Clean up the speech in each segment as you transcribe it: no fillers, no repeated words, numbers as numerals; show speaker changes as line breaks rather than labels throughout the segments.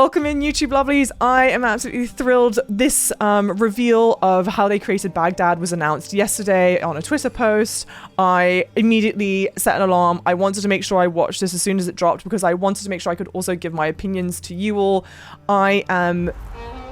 Welcome in, YouTube lovelies. I am absolutely thrilled. This reveal of how they created Baghdad was announced yesterday on a Twitter post. I immediately set an alarm. I wanted to make sure I watched this as soon as it dropped because I wanted to make sure I could also give my opinions to you all. I am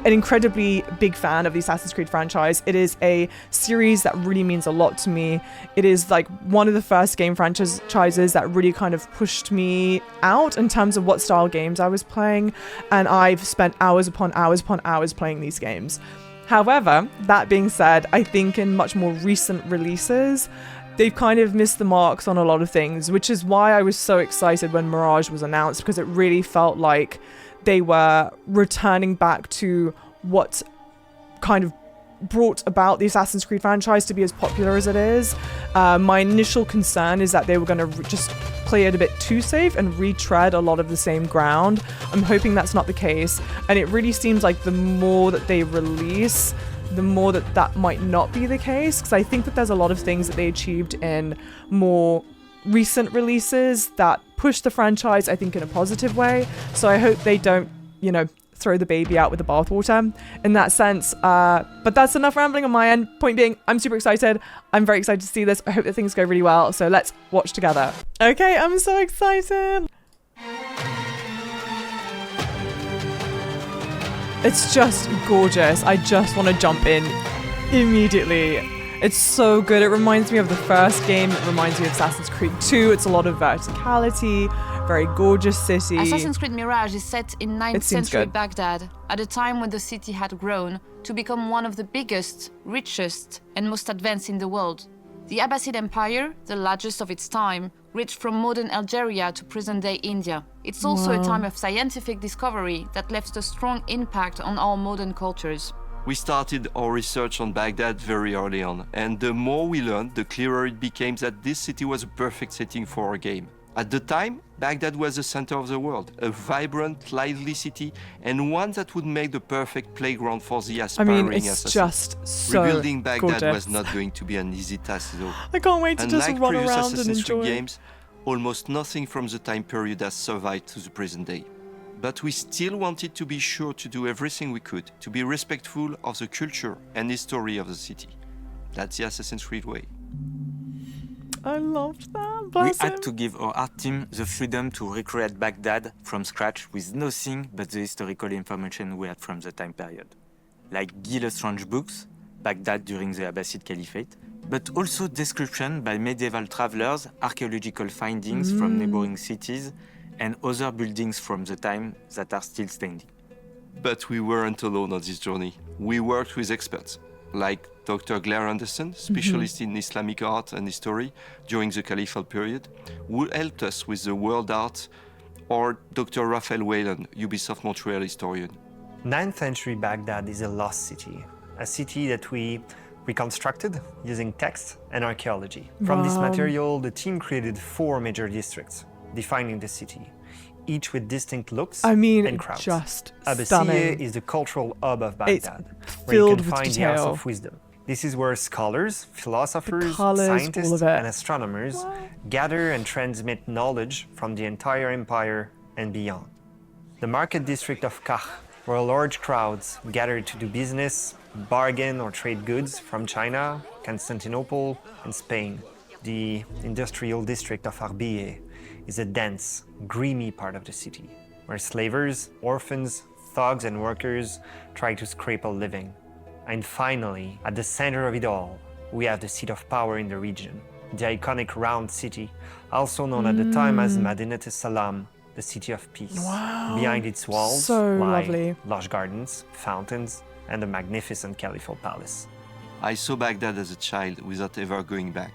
an incredibly big fan of the Assassin's Creed franchise. It is a series that really means a lot to me. It is like one of the first game franchises that really kind of pushed me out in terms of what style games I was playing, and I've spent hours upon hours upon hours playing these games. However, that being said, I think in much more recent releases, they've kind of missed the marks on a lot of things, which is why I was so excited when Mirage was announced, because it really felt like they were returning back to what kind of brought about the Assassin's Creed franchise to be as popular as it is. My initial concern is that they were going to just play it a bit too safe and retread a lot of the same ground. I'm hoping that's not the case. And it really seems like the more that they release, the more that might not be the case. Because I think that there's a lot of things that they achieved in more recent releases that push the franchise, I think, in a positive way. So I hope they don't, throw the baby out with the bathwater in that sense. But that's enough rambling on my end. Point being, I'm super excited. I'm very excited to see this. I hope that things go really well. So let's watch together. Okay, I'm so excited. It's just gorgeous. I just want to jump in immediately. It's so good. It reminds me of the first game. It reminds me of Assassin's Creed 2. It's a lot of verticality, very gorgeous city.
Assassin's Creed Mirage is set in 9th century Baghdad, at a time when the city had grown to become one of the biggest, richest, and most advanced in the world. The Abbasid Empire, the largest of its time, reached from modern Algeria to present-day India. It's also a time of scientific discovery that left a strong impact on our modern cultures.
We started our research on Baghdad very early on, and the more we learned, the clearer it became that this city was a perfect setting for our game. At the time, Baghdad was the center of the world, a vibrant, lively city, and one that would make the perfect playground for the aspiring assassin.
It's just so
Rebuilding Baghdad
gorgeous.
was not going to be an easy task, though.
I can't wait to just run
previous
around and
Assassin's Creed
enjoy.
games, almost nothing from the time period has survived to the present day. But we still wanted to be sure to do everything we could to be respectful of the culture and history of the city. That's the Assassin's Creed way.
I loved that.
We had to give our art team the freedom to recreate Baghdad from scratch with nothing but the historical information we had from the time period. Like Guy Lestrange books, Baghdad during the Abbasid Caliphate, but also description by medieval travelers, archaeological findings from neighboring cities, and other buildings from the time that are still standing.
But we weren't alone on this journey. We worked with experts, like Dr. Claire Anderson, specialist in Islamic art and history during the Caliphal period, who helped us with the world art, or Dr. Raphael Whalen, Ubisoft Montreal historian.
9th century Baghdad is a lost city, a city that we reconstructed using text and archaeology. From this material, the team created 4 major districts, defining the city, each with distinct looks and crowds.
Just
Abbasiyeh
stunning.
is the cultural hub of Baghdad, where
filled
you can
with
find the
detail.
House of Wisdom. This is where scholars, philosophers,
colours, all
scientists,
of it.
and astronomers gather and transmit knowledge from the entire empire and beyond. The market district of Kach, where large crowds gather to do business, bargain or trade goods from China, Constantinople, and Spain. The industrial district of Arbiyeh is a dense, grimy part of the city, where slavers, orphans, thugs, and workers try to scrape a living. And finally, at the center of it all, we have the seat of power in the region, the iconic round city, also known at the time as Madinat al-Salam, the city of peace.
Wow.
Behind its walls
So
lie
lovely.
lush gardens, fountains, and a magnificent caliphal palace.
I saw Baghdad as a child without ever going back.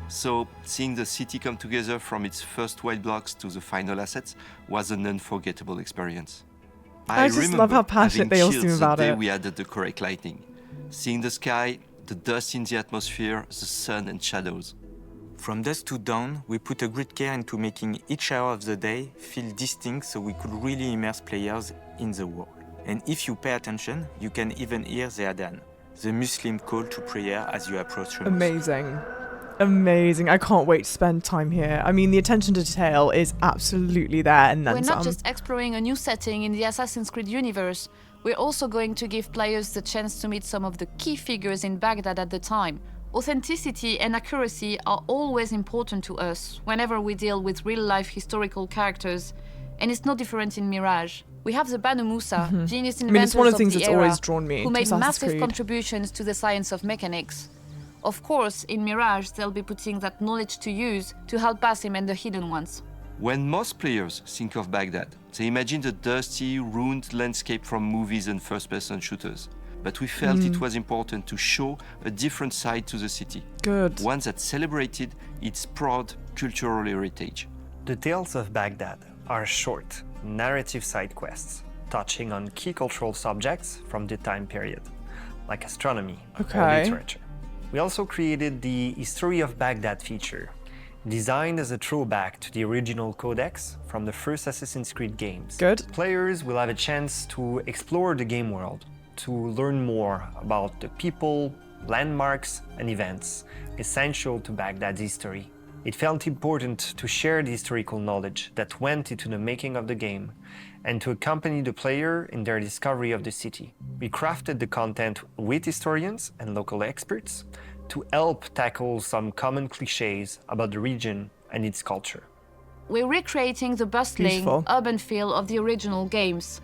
So seeing the city come together from its first white blocks to the final assets was an unforgettable experience.
I just love how passionate they all seem about
the day
it.
we added the correct lighting. Seeing the sky, the dust in the atmosphere, the sun and shadows.
From dusk to dawn, we put a great care into making each hour of the day feel distinct so we could really immerse players in the world. And if you pay attention, you can even hear the adhan, the Muslim call to prayer as you approach Ramos.
Amazing. Amazing. I can't wait to spend time here. I mean, the attention to detail is absolutely there, and then
We're
some.
not just exploring a new setting in the Assassin's Creed universe, we're also going to give players the chance to meet some of the key figures in Baghdad at the time. Authenticity and accuracy are always important to us whenever we deal with real-life historical characters, and it's no different in Mirage. We have the Banu Musa, genius inventors
it's one of the things
the
that's
era,
always drawn me
who
to
made
Assassin's
massive
Creed.
contributions to the science of mechanics. Of course, in Mirage, they'll be putting that knowledge to use to help Basim and the Hidden Ones.
When most players think of Baghdad, they imagine the dusty, ruined landscape from movies and first-person shooters. But we felt it was important to show a different side to the city.
Good.
One that celebrated its proud cultural heritage.
The Tales of Baghdad are short, narrative side quests, touching on key cultural subjects from the time period, like astronomy or
Okay.
literature. We also created the History of Baghdad feature, designed as a throwback to the original codex from the first Assassin's Creed games.
Good.
Players will have a chance to explore the game world, to learn more about the people, landmarks, and events essential to Baghdad's history. It felt important to share the historical knowledge that went into the making of the game and to accompany the player in their discovery of the city. We crafted the content with historians and local experts to help tackle some common cliches about the region and its culture.
We're recreating the bustling,
Beautiful.
urban feel of the original games.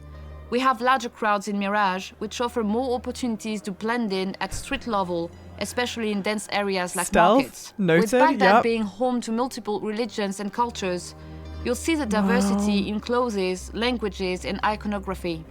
We have larger crowds in Mirage, which offer more opportunities to blend in at street level, especially in dense areas like
Stealth,
markets.
noted,
With Baghdad
yep.
being home to multiple religions and cultures, you'll see the diversity in clothes, languages, and iconography.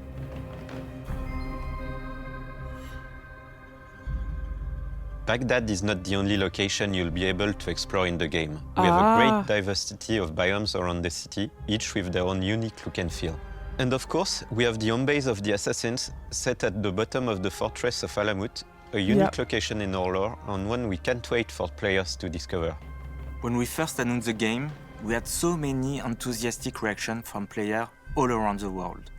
Baghdad is not the only location you'll be able to explore in the game. We have a great diversity of biomes around the city, each with their own unique look and feel. And of course, we have the home base of the Assassins, set at the bottom of the fortress of Alamut, a unique location in our lore, and one we can't wait for players to discover.
When we first announced the game, we had so many enthusiastic reactions from players all around the world,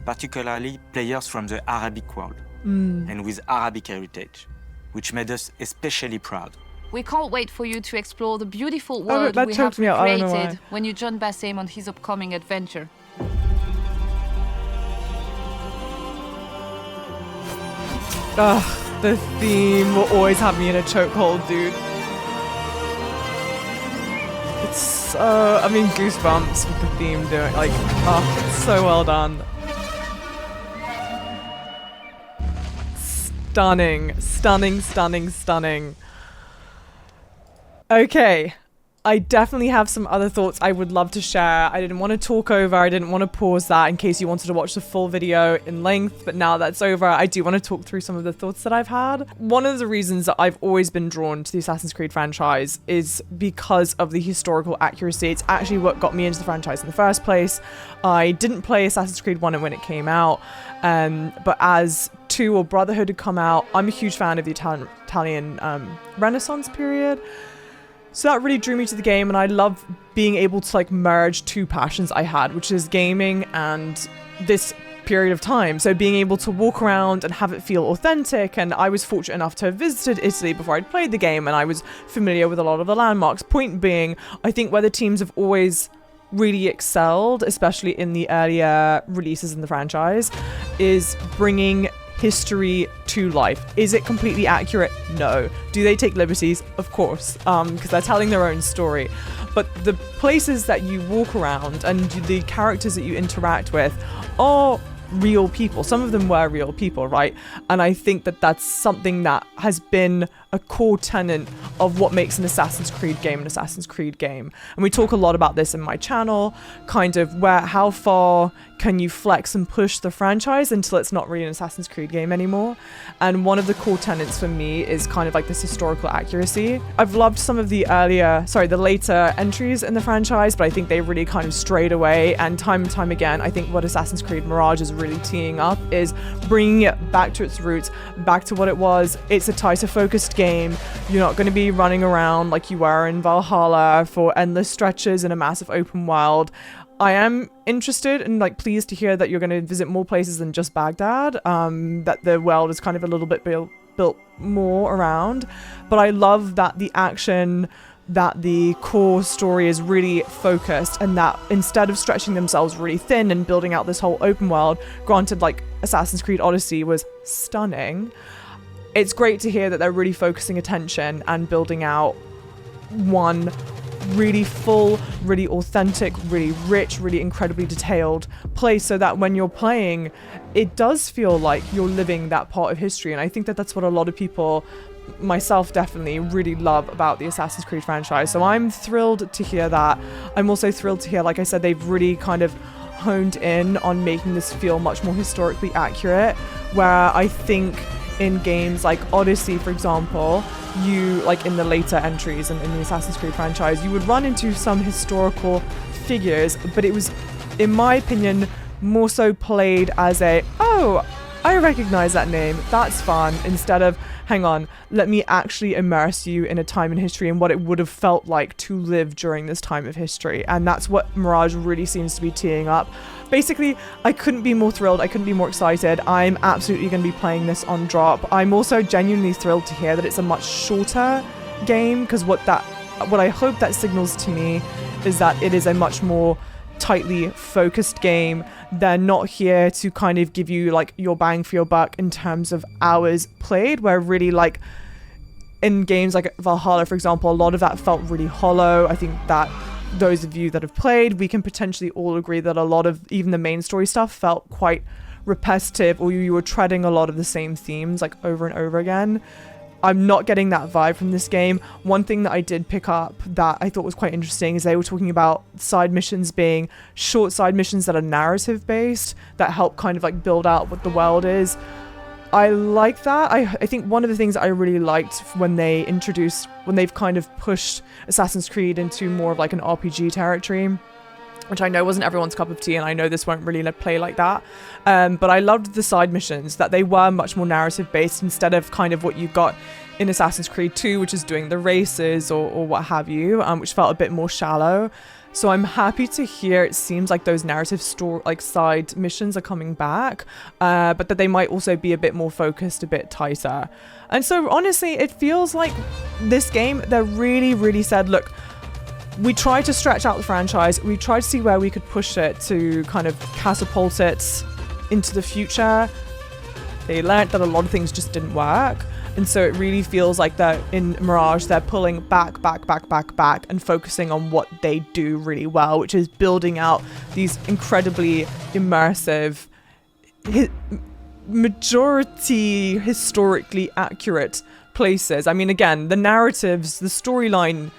particularly players from the Arabic world and with Arabic heritage, which made us especially proud.
We can't wait for you to explore the beautiful world
that
we
choked
have
me up, I don't know
created
why.
when you join Basim on his upcoming adventure.
Ugh, the theme will always have me in a chokehold, dude. It's so, I mean, goosebumps with the theme doing, like, oh, it's so well done. Stunning, stunning, stunning, stunning. Okay, I definitely have some other thoughts I would love to share. I didn't want to talk over, I didn't want to pause that in case you wanted to watch the full video in length, but now that's over, I do want to talk through some of the thoughts that I've had. One of the reasons that I've always been drawn to the Assassin's Creed franchise is because of the historical accuracy. It's actually what got me into the franchise in the first place. I didn't play Assassin's Creed 1 when it came out, but as 2 or Brotherhood had come out, I'm a huge fan of the Italian Renaissance period. So that really drew me to the game, and I love being able to like merge 2 passions I had, which is gaming and this period of time. So being able to walk around and have it feel authentic, and I was fortunate enough to have visited Italy before I'd played the game, and I was familiar with a lot of the landmarks. Point being, I think where the teams have always really excelled, especially in the earlier releases in the franchise, is bringing history to life. Is it completely accurate? No. Do they take liberties? Of course, because they're telling their own story. But the places that you walk around and the characters that you interact with are real people. Some of them were real people, right? And I think that that's something that has been a core tenet of what makes an Assassin's Creed game an Assassin's Creed game. And we talk a lot about this in my channel, kind of how far can you flex and push the franchise until it's not really an Assassin's Creed game anymore. And one of the core tenets for me is kind of like this historical accuracy. I've loved some of the later entries in the franchise, but I think they really kind of strayed away. And time again, I think what Assassin's Creed Mirage is really teeing up is bringing it back to its roots, back to what it was. It's a tighter focused game. You're not going to be running around like you were in Valhalla for endless stretches in a massive open world. I am interested and pleased to hear that you're going to visit more places than just Baghdad, that the world is kind of a little bit built more around. But I love that the action, that the core story is really focused, and that instead of stretching themselves really thin and building out this whole open world, granted, like Assassin's Creed Odyssey was stunning, it's great to hear that they're really focusing attention and building out one really full, really authentic, really rich, really incredibly detailed place, so that when you're playing, it does feel like you're living that part of history. And I think that that's what a lot of people, myself definitely, really love about the Assassin's Creed franchise. So I'm thrilled to hear that. I'm also thrilled to hear, like I said, they've really kind of honed in on making this feel much more historically accurate, where I think in games like Odyssey, for example, you, like in the later entries in the Assassin's Creed franchise, you would run into some historical figures, but it was, in my opinion, more so played as a, oh, I recognize that name, that's fun, instead of, hang on, let me actually immerse you in a time in history and what it would have felt like to live during this time of history. And that's what Mirage really seems to be teeing up. Basically, I couldn't be more thrilled, I couldn't be more excited. I'm absolutely going to be playing this on drop. I'm also genuinely thrilled to hear that it's a much shorter game, because what I hope that signals to me is that it is a much more tightly focused game. They're not here to kind of give you like your bang for your buck in terms of hours played, where really, like in games like Valhalla, for example, a lot of that felt really hollow. I think that those of you that have played, we can potentially all agree that a lot of even the main story stuff felt quite repetitive, or you were treading a lot of the same themes like over and over again. I'm not getting that vibe from this game. One thing that I did pick up that I thought was quite interesting is they were talking about side missions being short side missions that are narrative based, that help kind of like build out what the world is. I like that. I think one of the things I really liked when they've kind of pushed Assassin's Creed into more of like an RPG territory, which I know wasn't everyone's cup of tea, and I know this won't really play like that. But I loved the side missions, that they were much more narrative based instead of kind of what you got in Assassin's Creed 2, which is doing the races or what have you, which felt a bit more shallow. So I'm happy to hear it seems like those narrative side missions are coming back, but that they might also be a bit more focused, a bit tighter. And so honestly, it feels like this game, they really, really said, look, we tried to stretch out the franchise. We tried to see where we could push it to kind of catapult it into the future. They learned that a lot of things just didn't work. And so it really feels like that in Mirage, they're pulling back and focusing on what they do really well, which is building out these incredibly immersive, majority historically accurate places. I mean, again, the narratives, the storyline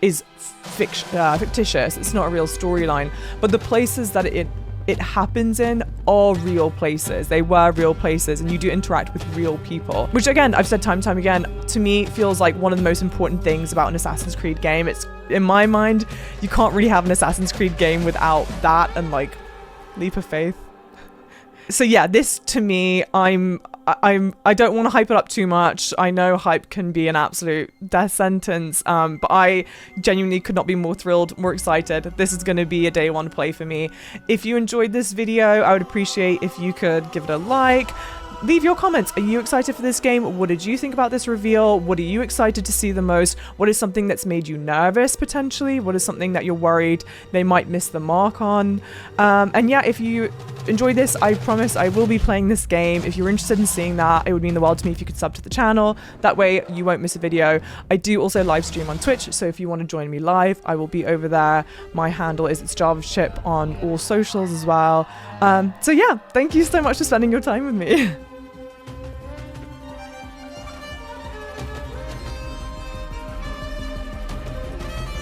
is fictitious. It's not a real storyline, but the places that it happens in are real places. They were real places, and you do interact with real people, which again, I've said time and time again, to me feels like one of the most important things about an Assassin's Creed game. It's, in my mind, you can't really have an Assassin's Creed game without that and like leap of faith. So yeah, this to me, I don't want to hype it up too much. I know hype can be an absolute death sentence, but I genuinely could not be more thrilled, more excited. This is going to be a day one play for me. If you enjoyed this video, I would appreciate if you could give it a like. Leave your comments. Are you excited for this game? What did you think about this reveal? What are you excited to see the most? What is something that's made you nervous potentially? What is something that you're worried they might miss the mark on? And yeah, if you enjoyed this, I promise I will be playing this game. If you're interested in seeing that, it would mean the world to me if you could sub to the channel. That way you won't miss a video. I do also live stream on Twitch, so if you want to join me live, I will be over there. My handle is itsJavaChip on all socials as well. So yeah, thank you so much for spending your time with me.